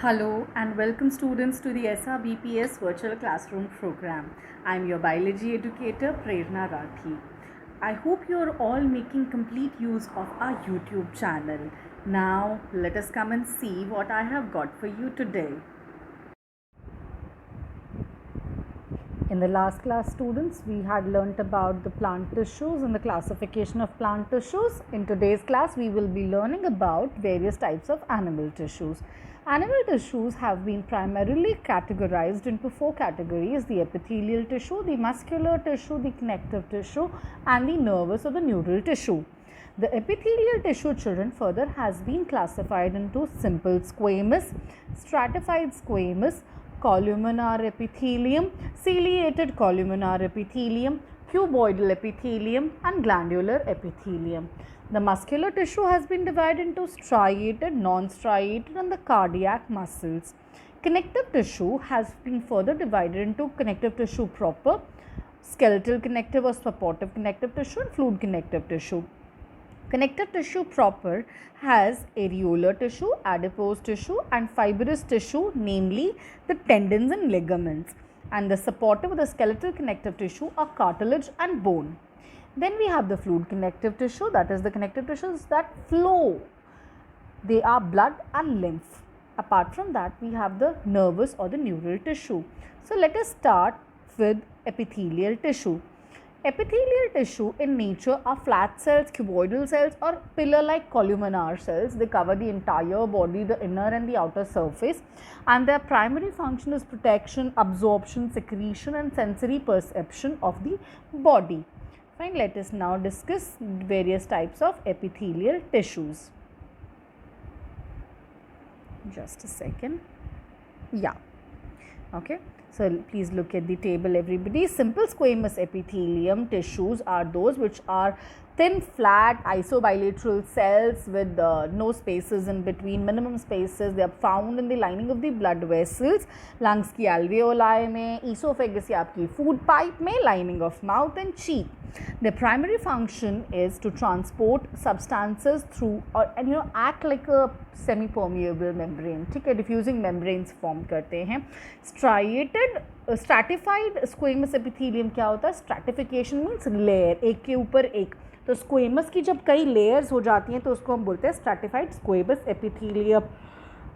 Hello and welcome students to the SRBPS virtual classroom program. I am your biology educator Prerna Rathi. I hope you are all making complete use of our YouTube channel. Now let us come and see what I have got for you today. In the last class, students, we had learnt about the plant tissues and the classification of plant tissues. In today's class, we will be learning about various types of animal tissues. Animal tissues have been primarily categorized into four categories: the epithelial tissue, the muscular tissue, the connective tissue, and the nervous or the neural tissue. The epithelial tissue, children, further has been classified into simple squamous, stratified squamous, columnar epithelium, ciliated columnar epithelium, cuboidal epithelium, and glandular epithelium. The muscular tissue has been divided into striated, non-striated, and the cardiac muscles. Connective tissue has been further divided into connective tissue proper, skeletal connective or supportive connective tissue, and fluid connective tissue. Connective tissue proper has areolar tissue, adipose tissue, and fibrous tissue, namely the tendons and ligaments. And the supportive or the skeletal connective tissue are cartilage and bone. Then we have the fluid connective tissue, that is the connective tissues that flow. They are blood and lymph. Apart from that, we have the nervous or the neural tissue. So let us start with epithelial tissue. Epithelial tissue in nature are flat cells, cuboidal cells, or pillar-like columnar cells. They cover the entire body, the inner and the outer surface, and their primary function is protection, absorption, secretion, and sensory perception of the body. Fine, let us now discuss various types of epithelial tissues. Just a second. Yeah. Okay. So please look at the table, everybody. Simple squamous epithelium tissues are those which are thin, flat, isobilateral cells with no spaces in between, minimum spaces. They are found in the lining of the blood vessels, lungs की alveoli में, esophagus या आपकी food pipe में, lining of mouth and cheek. Their primary function is to transport substances through and act like a semi-permeable membrane. ठीक है, diffusing membranes form करते हैं. Stratified squamous epithelium क्या होता है? Stratification means layer, एक के ऊपर एक. तो स्क्वेमस की जब कई लेयर्स हो जाती हैं तो उसको हम बोलते हैं स्ट्रैटिफाइड स्क्वेमस एपिथेलियम.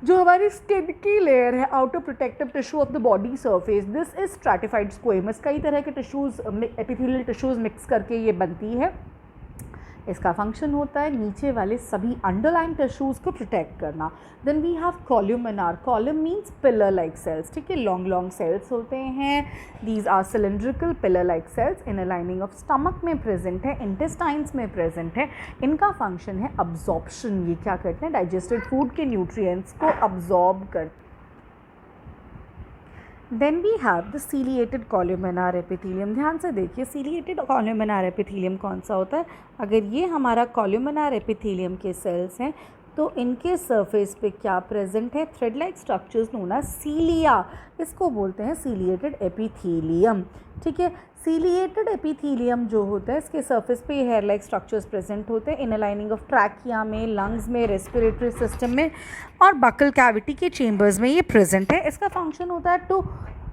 जो हमारी स्किन की लेयर है, outer protective tissue of the body surface, this is stratified squamous. कई तरह के टिश्यूज़, एपिथेलियल टिश्यूज़ मिक्स करके ये बनती है. इसका फंक्शन होता है नीचे वाले सभी अंडरलाइन टिश्यूज़ को प्रोटेक्ट करना. Then we have columnar. Column means pillar like cells. ठीक है, लॉन्ग सेल्स होते हैं. These are cylindrical pillar like cells in lining of stomach में प्रेजेंट है, इंटेस्टाइन्स में प्रेजेंट है. इनका फंक्शन है अब्जॉर्प्शन. ये क्या करते हैं? डाइजेस्टेड फूड के न्यूट्रिएंट्स को अब्जॉर्ब करते. Then we have the ciliated columnar epithelium. ध्यान से देखिए, सीलिएटेड कॉल्यूमिनार एपिथेलियम कौन सा होता है? अगर ये हमारा कॉल्यूमिनार एपिथेलियम के सेल्स हैं तो इनके सरफेस पे क्या प्रेजेंट है? Thread like structures known as cilia. इसको बोलते हैं सीलिएटेड एपिथेलियम. ठीक है, सीलिएटेड एपिथेलियम जो होता है इसके सरफेस पे ये हेयर लाइक स्ट्रक्चर्स प्रेजेंट होते हैं इन लाइनिंग ऑफ ट्रैकिया में, लंग्स में, रेस्पिरेटरी सिस्टम में और बकल कैविटी के चेम्बर्स में ये प्रेजेंट है. इसका फंक्शन होता है to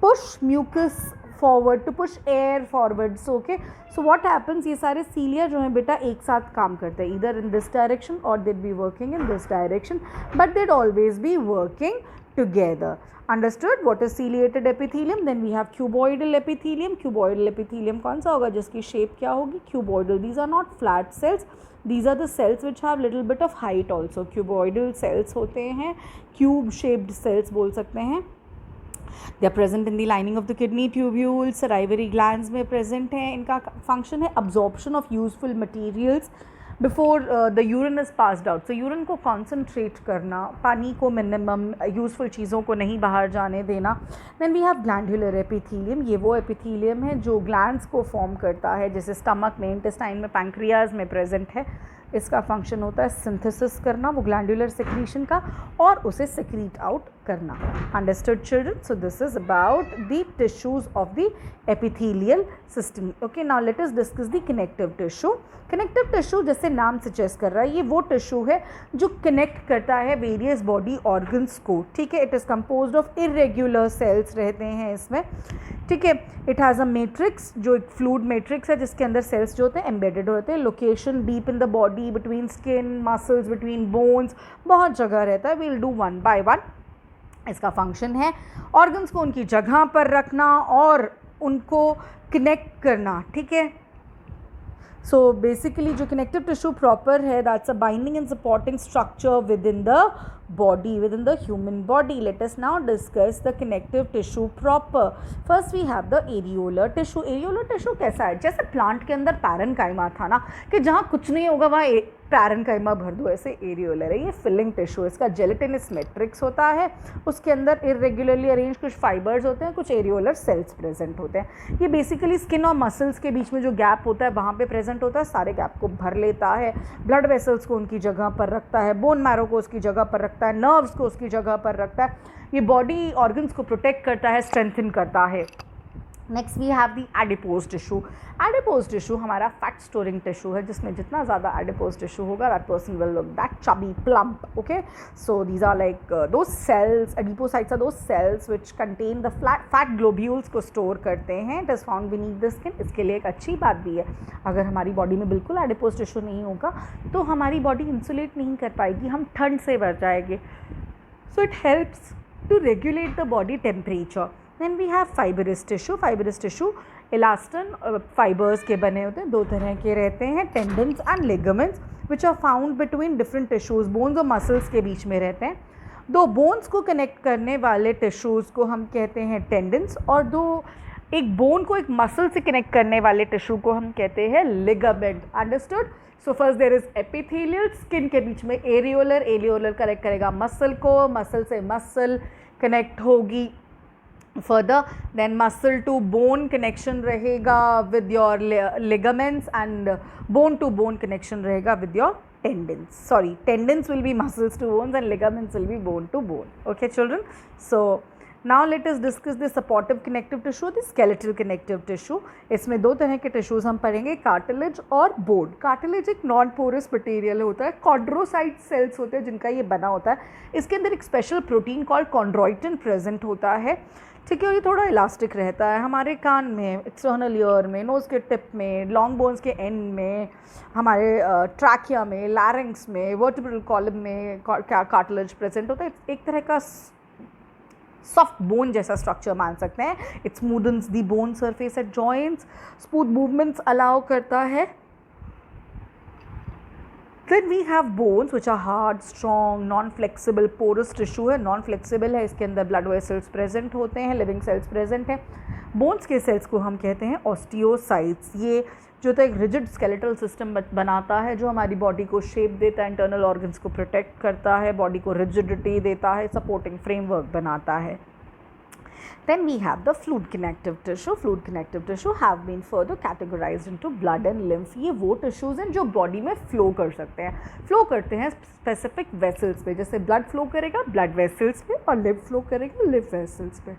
push mucus forward, to push air forward. So okay, so what happens, ये सारे सीलिया जो हैं बेटा एक साथ काम करते हैं, ईदर इन दिस डायरेक्शन और they'd be working in this direction, but they'd always be working together. Understood what is ciliated epithelium? Then we have cuboidal epithelium. Cuboidal epithelium कौन सा होगा? जिसकी shape क्या होगी? Cuboidal. These are not flat cells. These are the cells which have little bit of height also. Cuboidal cells होते हैं, cube shaped cells बोल सकते हैं. They are present in the lining of the kidney tubules, salivary glands में present हैं. इनका function है absorption of useful materials before the urine is passed out. So urine को कॉन्सनट्रेट करना, पानी को मिनिमम, यूज़फुल चीज़ों को नहीं बाहर जाने देना. Then we have glandular epithelium. ये वो एपिथेलियम है जो ग्लैंड्स को फॉर्म करता है, जैसे स्टमक में, इंटेस्टाइन में, पैंक्रियाज में प्रेजेंट है. इसका फंक्शन होता है सिंथेसिस करना वो ग्लैंडुलर सेक्रीशन का और उसे सेक्रीट आउट करना. Understood children? So this is about the tissues of the epithelial system. Okay, now let us discuss the connective tissue. Connective tissue जैसे नाम सजेस्ट कर रहा है ये वो टिश्यू है जो कनेक्ट करता है वेरियस बॉडी ऑर्गन्स को. ठीक है, it is composed of irregular cells रहते हैं इसमें. ठीक है, इट हैज़ अ मैट्रिक्स जो एक फ्लूइड मैट्रिक्स है जिसके अंदर सेल्स जो होते हैं एम्बेडेड होते हैं. Location deep in the body, between skin, muscles, between bones, बहुत जगह रहता है. We'll do one by one. इसका फंक्शन है ऑर्गन्स को उनकी जगह पर रखना और उनको कनेक्ट करना. ठीक है, सो बेसिकली जो कनेक्टिव टिश्यू प्रॉपर है that's a binding and supporting structure with in the body, within the human body. Let us now discuss the connective tissue proper. First we have the areolar tissue. Areolar tissue कैसा है? जैसे plant के अंदर parenchyma था ना कि जहाँ कुछ नहीं होगा वहाँ पैरेन्काइमा भर दो, ऐसे एरियोलर है ये फिलिंग टिश्यू. इसका जेलेटिनस मैट्रिक्स होता है, उसके अंदर इरेगुलरली अरेंज कुछ फाइबर्स होते हैं, कुछ एरियोलर सेल्स प्रेजेंट होते हैं. ये बेसिकली स्किन और मसल्स के बीच में जो गैप होता है वहाँ पे प्रेजेंट होता है, सारे गैप को भर लेता है. ब्लड वेसल्स को उनकी जगह पर रखता है, बोन मैरो को उसकी जगह पर रखता है, नर्व्स को उसकी जगह पर रखता है. ये बॉडी ऑर्गन्स को प्रोटेक्ट करता है, स्ट्रेंथन करता है. Next we have the adipose tissue. Adipose tissue हमारा फैट स्टोरिंग टिश्यू है जिसमें जितना ज़्यादा एडिपोज टिश्यू होगा that person will look that chubby plump. Okay, so these are like those cells, adipocytes are those cells which contain the fat globules को store करते हैं. It is found beneath the skin. इसके लिए एक अच्छी बात भी है, अगर हमारी बॉडी में बिल्कुल एडिपोज टिश्यू नहीं होगा तो हमारी बॉडी इंसुलेट नहीं कर पाएगी, हम ठंड से बच जाएंगे. So it helps to regulate the body temperature. Then we have fibrous tissue. Fibrous tissue elastin fibers के बने होते हैं, दो तरह के रहते हैं, tendons and ligaments which are found between different tissues. bones और muscles के बीच में रहते हैं. दो bones को connect करने वाले tissues को हम कहते हैं tendons और दो एक bone को एक muscle से connect करने वाले tissue को हम कहते हैं ligament. Understood? So first there is epithelial, skin के बीच में areolar, areolar connect करेगा muscle को, muscle से muscle connect होगी. Further then muscle to bone connection रहेगा with your ligaments and bone to bone connection रहेगा with your tendons. Sorry, tendons will be muscles to bones and ligaments will be bone to bone. Okay children, so now let us discuss the supportive connective tissue, the skeletal connective tissue. इसमें दो तरह के tissues हम पढ़ेंगे, cartilage और bone. Cartilage एक non porous material होता है, कॉन्ड्रोसाइट सेल्स होते हैं जिनका ये बना होता है. इसके अंदर एक special protein called chondroitin present होता है. ठीक है, और ये थोड़ा इलास्टिक रहता है. हमारे कान में, एक्सटर्नल ईयर में, नोज़ के टिप में, लॉन्ग बोन्स के एंड में, हमारे ट्रैकिया में, लैरिंग्स में, वर्टिब्रल कॉलम में कार्टिलेज प्रेजेंट होता है. एक तरह का सॉफ्ट बोन जैसा स्ट्रक्चर मान सकते हैं. It smoothens the bone surface at joints, smooth movements allow करता है. Then we have bones which are hard, strong, non-flexible, porous tissue है. non-flexible है, इसके अंदर blood vessels present होते हैं, living cells present हैं. bones के cells को हम कहते हैं osteocytes. ये जो तो एक rigid skeletal system बनाता है जो हमारी body को shape देता है, internal organs को protect करता है, body को rigidity देता है, supporting framework बनाता है. Then we have the fluid connective tissue. Fluid connective tissue have been further categorized into blood and lymph. ये वो tissues हैं जो body में flow कर सकते हैं. flow करते हैं specific vessels पे, जैसे blood flow करेगा blood vessels पे और lymph flow करेगा lymph vessels पे.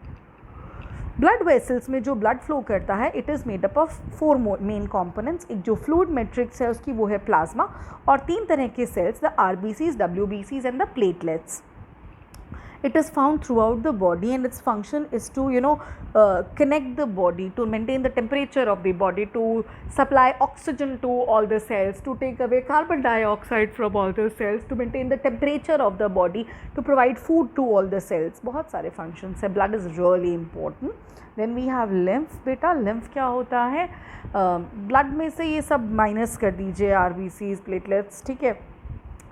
blood vessels में जो blood flow करता है it is made up of four main components. एक जो fluid matrix है उसकी वो है plasma और तीन तरह के cells, the RBCs, WBCs and the platelets. It is found throughout the body and its function is to connect the body, to maintain the temperature of the body, to supply oxygen to all the cells, to take away carbon dioxide from all the cells, to maintain the temperature of the body, to provide food to all the cells. बहुत सारे functions है. blood is really important. Then we have lymph. बेटा lymph क्या होता है? blood में से ये सब माइनस कर दीजिए, RBCs, platelets. ठीक है,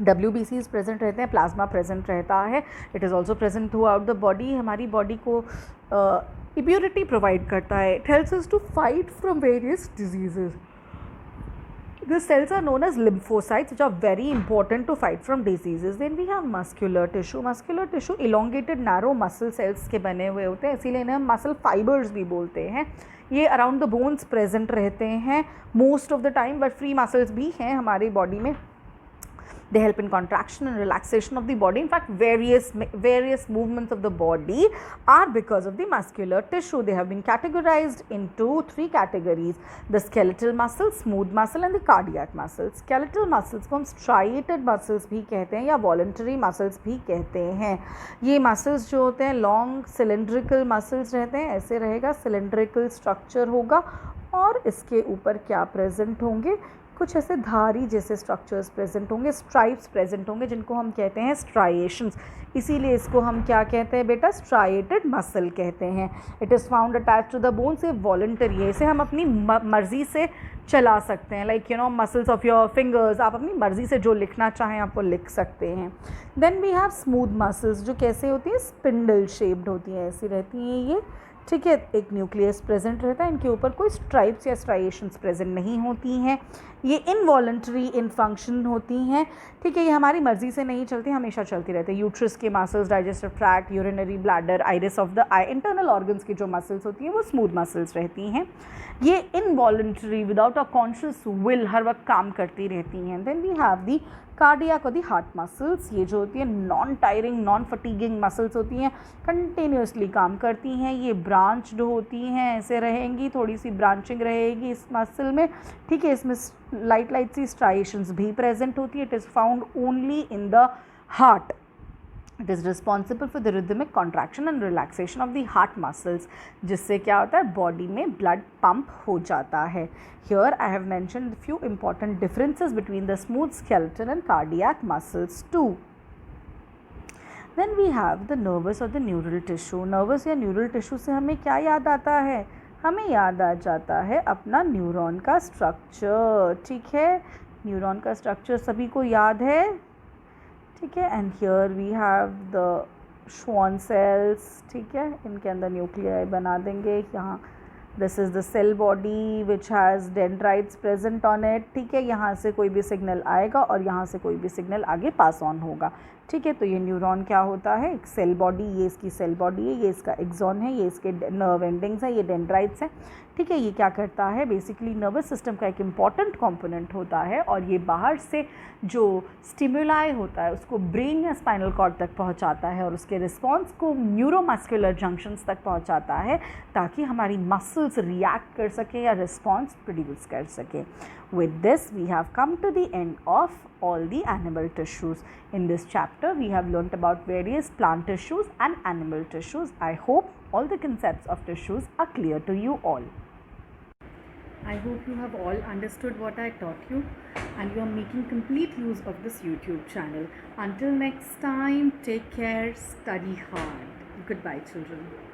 WBCs प्रेजेंट रहते हैं, प्लाज्मा प्रेजेंट रहता है. It is also present throughout the body. हमारी बॉडी को इम्यूनिटी प्रोवाइड करता है. It helps us to fight from various diseases. The cells are known as lymphocytes which are very important to fight from diseases. Then we have muscular tissue. Muscular tissue elongated narrow muscle cells के बने हुए होते हैं, इसीलिए इन्हें muscle fibers भी बोलते हैं. ये around the bones present रहते हैं most of the time, but free muscles भी हैं हमारी body में. They help in contraction and relaxation of the body. In fact, various movements of the body are because of the muscular tissue. They have been categorized into 3 categories: the skeletal muscle, smooth muscle and the cardiac muscle. Skeletal muscles को हम striated muscles भी कहते हैं या voluntary muscles भी कहते हैं. ये muscles जो होते हैं long cylindrical muscles रहते हैं, ऐसे रहेगा, cylindrical structure होगा और इसके ऊपर क्या प्रेजेंट होंगे, कुछ ऐसे धारी जैसे स्ट्रक्चर्स प्रेजेंट होंगे, स्ट्राइप्स प्रेजेंट होंगे जिनको हम कहते हैं स्ट्राइएशंस. इसीलिए इसको हम क्या कहते हैं बेटा, स्ट्राइएटेड मसल कहते हैं. It is found attach to the bone. से वॉलंटरी है, इसे हम अपनी मर्जी से चला सकते हैं. Like muscles of your fingers, आप अपनी मर्जी से जो लिखना चाहें आप वो लिख सकते हैं. Then we have smooth muscles जो कैसे होती हैं, स्पिंडल शेप्ड होती हैं, ऐसी रहती हैं ये. ठीक है, एक न्यूक्लियस प्रेजेंट रहता है, इनके ऊपर कोई स्ट्राइप्स या स्ट्राइएशंस प्रेजेंट नहीं होती हैं. ये इनवॉलंटरी इन फंक्शन होती हैं. ठीक है, ये हमारी मर्जी से नहीं चलती, हमेशा चलती रहती है. यूट्रस के muscles, digestive tract, urinary bladder, iris of the I, internal organs की जो मसल्स होती हैं वो स्मूथ मसल्स रहती हैं. ये involuntary without a conscious will हर वक्त काम करती रहती हैं. Then we have the cardiac और दी हार्ट मसल्स. ये जो होती है non tiring, non fatiguing muscles होती हैं, कंटिन्यूसली काम करती हैं. ये ब्रांच्ड होती हैं, ऐसे रहेंगी, थोड़ी सी ब्रांचिंग रहेगी इस मसल में. ठीक है, इसमें लाइट सी स्ट्राइएशंस भी प्रेजेंट होती है. It is found only in the heart. It is responsible for the rhythmic contraction and relaxation of the heart muscles, जिससे क्या होता है, बॉडी में ब्लड पंप हो जाता है. Here I have mentioned few important differences between the smooth skeletal and cardiac muscles too. Then we have the nervous or the neural tissue. Nervous या neural tissue से हमें क्या याद आता है, हमें याद आ जाता है अपना न्यूरॉन का स्ट्रक्चर. ठीक है, न्यूरॉन का स्ट्रक्चर सभी को याद है. ठीक है, and here we have the Schwann cells. ठीक है, इनके अंदर न्यूक्लियाई बना देंगे. यहाँ this is the cell body which has dendrites present on it. ठीक है, यहाँ से कोई भी सिग्नल आएगा और यहाँ से कोई भी सिग्नल आगे पास ऑन होगा. ठीक है, तो ये न्यूरॉन क्या होता है, एक सेल बॉडी, ये इसकी सेल बॉडी है, ये इसका एक्सॉन है, ये इसके नर्व एंडिंग्स हैं, ये डेंड्राइट्स हैं. ठीक है, ये क्या करता है, बेसिकली नर्वस सिस्टम का एक इम्पॉर्टेंट कंपोनेंट होता है और ये बाहर से जो स्टिमुलाई होता है उसको ब्रेन या स्पाइनल कॉर्ड तक पहुंचाता है और उसके रिस्पॉन्स को न्यूरोमस्कुलर जंक्शंस तक पहुंचाता है ताकि हमारी मसल्स रिएक्ट कर सके या रिस्पॉन्स प्रोड्यूस कर सके. With this, we have come to the end of all the animal tissues. In this chapter, we have learnt about various plant tissues and animal tissues. I hope all the concepts of tissues are clear to you all. I hope you have all understood what I taught you and you are making complete use of this YouTube channel. Until next time, take care, study hard. Goodbye, children.